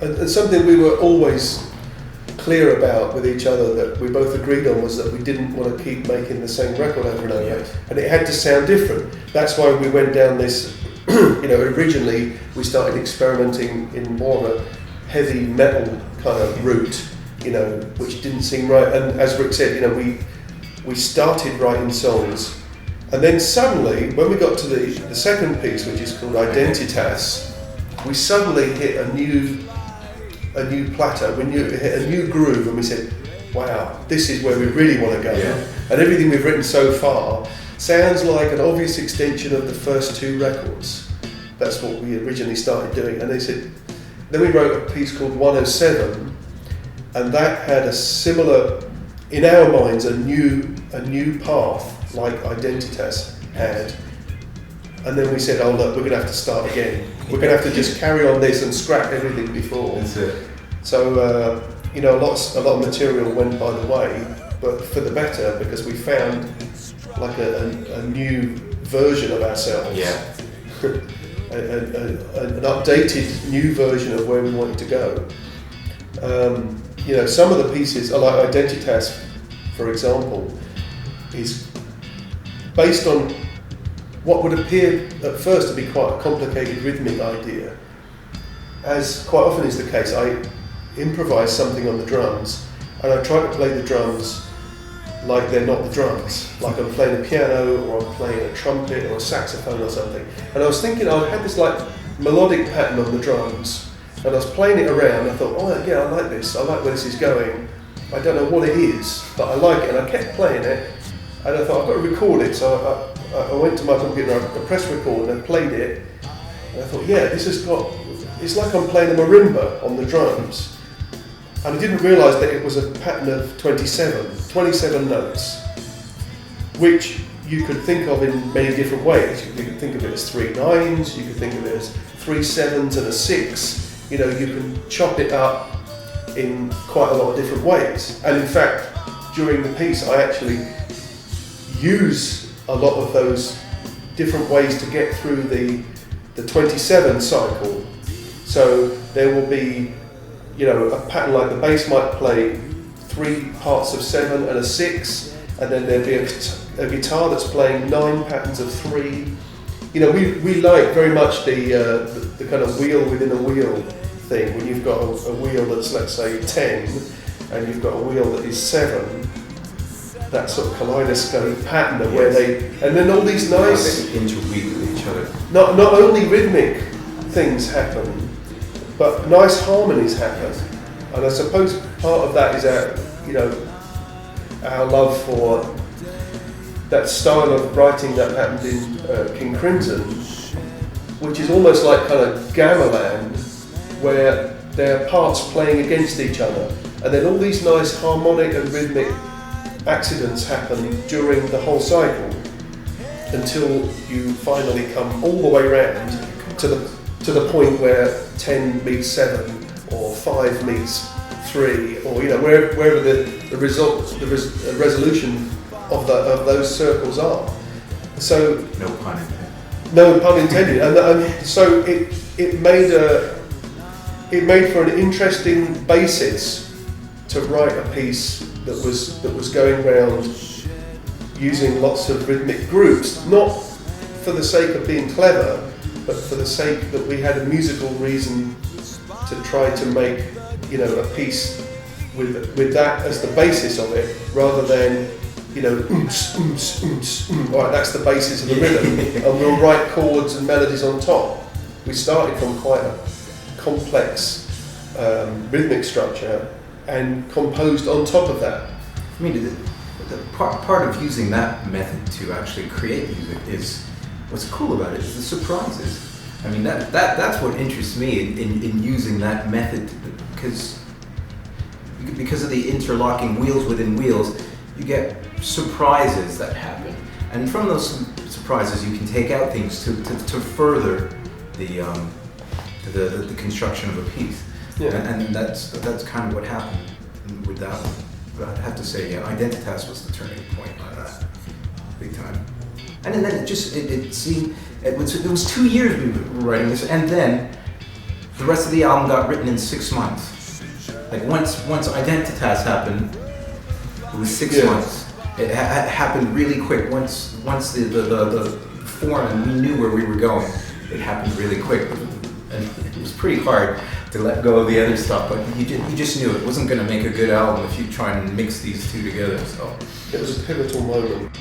And something we were always clear about with each other that we both agreed on was that we didn't want to keep making the same record over and over, and it had to sound different. That's why we went down this, originally we started experimenting in more of a heavy metal kind of route, which didn't seem right. And as Rick said, we started writing songs, and then suddenly, when we got to the second piece, which is called Identitas, we suddenly hit a new plateau. We hit a new groove, and we said, "Wow, this is where we really want to go." Yeah. And everything we've written so far sounds like an obvious extension of the first two records. That's what we originally started doing. And they said, then we wrote a piece called 107, and that had a similar, in our minds, a new path like Identitas had. And then we said, "Oh look, we're going to have to start again. We're going to have to just carry on this and scrap everything before." That's it. So a lot of material went by the way, but for the better, because we found like a new version of ourselves. Yeah. An updated new version of where we wanted to go. Some of the pieces, like Identitas, for example, is based on what would appear at first to be quite a complicated rhythmic idea. As quite often is the case, I improvise something on the drums, and I try to play the drums like they're not the drums, like I'm playing a piano or I'm playing a trumpet or a saxophone or something. And I was thinking I had this like melodic pattern on the drums, and I was playing it around. I thought, oh yeah, I like this. I like where this is going. I don't know what it is, but I like it, and I kept playing it. And I thought, I've got to record it. So I went to my computer, I pressed record and I played it. And I thought, yeah, it's like I'm playing a marimba on the drums. And I didn't realise that it was a pattern of 27 notes, which you could think of in many different ways. You could think of it as 3 9s, you could think of it as 3 7s and a 6. You can chop it up in quite a lot of different ways. And in fact, during the piece, I actually use a lot of those different ways to get through the 27 cycle. So there will be, a pattern like the bass might play 3 parts of 7 and a 6, and then there'll be a guitar that's playing 9 patterns of 3. We like very much the kind of wheel within a wheel thing. When you've got a wheel that's, let's say, 10, and you've got a wheel that is 7, that sort of kaleidoscope pattern of where and then all these nice interweave with each other. Not only rhythmic things happen, but nice harmonies happen. And I suppose part of that is our love for that style of writing that happened in King Crimson, which is almost like kind of Gamelan, where there are parts playing against each other, and then all these nice harmonic and rhythmic accidents happen during the whole cycle until you finally come all the way around to the point where 10 meets 7 or 5 meets 3, or wherever the resolution of those circles are. So no pun intended. No pun intended, and so it made for an interesting basis to write a piece that was going around using lots of rhythmic groups, not for the sake of being clever, but for the sake that we had a musical reason to try to make a piece with that as the basis of it, rather than right, that's the basis of the rhythm, and we'll write chords and melodies on top. We started from quite a complex rhythmic structure and composed on top of that. I mean, the part of using that method to actually create music is, what's cool about it is the surprises. I mean, that's what interests me in using that method, because of the interlocking wheels within wheels, you get surprises that happen, and from those surprises you can take out things to further the construction of a piece. Yeah. And that's kind of what happened with that one. But I'd have to say, Identitas was the turning point on that, big time. And then it seemed, it was 2 years we were writing this, and then The rest of the album got written in 6 months. Like once Identitas happened, it was 6 months. It happened really quick. Once the form and we knew where we were going, it happened really quick. And it was pretty hard to let go of the other stuff, but you just knew it wasn't going to make a good album if you try and mix these two together. So it was a pivotal moment.